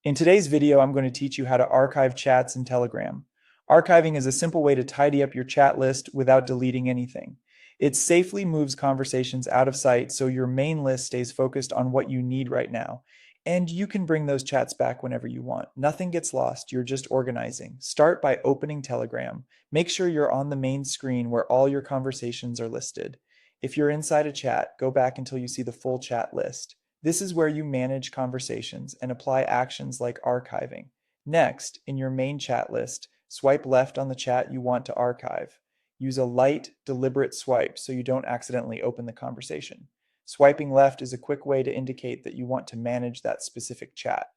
In today's video, I'm going to teach you how to archive chats in Telegram. Archiving is a simple way to tidy up your chat list without deleting anything. It safely moves conversations out of sight so your main list stays focused on what you need right now. And you can bring those chats back whenever you want. Nothing gets lost, you're just organizing. Start by opening Telegram. Make sure you're on the main screen where all your conversations are listed. If you're inside a chat, go back until you see the full chat list. This is where you manage conversations and apply actions like archiving. Next, in your main chat list, swipe left on the chat you want to archive. Use a light, deliberate swipe so you don't accidentally open the conversation. Swiping left is a quick way to indicate that you want to manage that specific chat.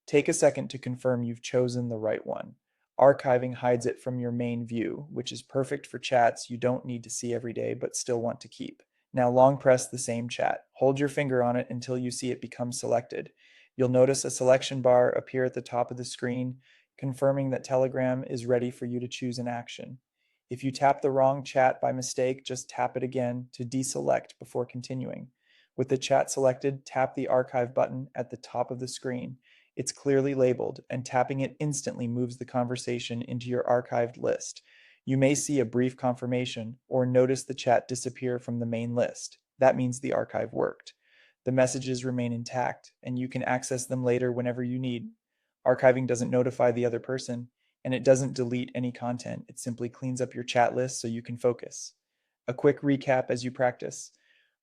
Take a second to confirm you've chosen the right one. Archiving hides it from your main view, which is perfect for chats you don't need to see every day but still want to keep. Now long press the same chat. Hold your finger on it until you see it become selected. You'll notice a selection bar appear at the top of the screen, confirming that Telegram is ready for you to choose an action. If you tap the wrong chat by mistake, just tap it again to deselect before continuing. With the chat selected, tap the archive button at the top of the screen. It's clearly labeled, and tapping it instantly moves the conversation into your archived list. You may see a brief confirmation or notice the chat disappear from the main list. That means the archive worked. The messages remain intact, and you can access them later whenever you need. Archiving doesn't notify the other person, and it doesn't delete any content. It simply cleans up your chat list so you can focus. A quick recap as you practice.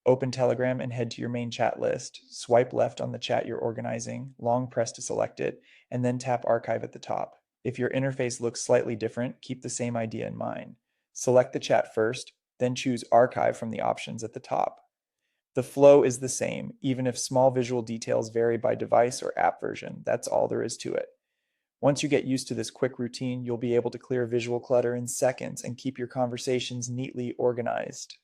Open Telegram and head to your main chat list. Swipe left on the chat you're organizing, long press to select it, and then tap Archive at the top. If your interface looks slightly different, keep the same idea in mind. Select the chat first, then choose Archive from the options at the top. The flow is the same, even if small visual details vary by device or app version. That's all there is to it. Once you get used to this quick routine, you'll be able to clear visual clutter in seconds and keep your conversations neatly organized.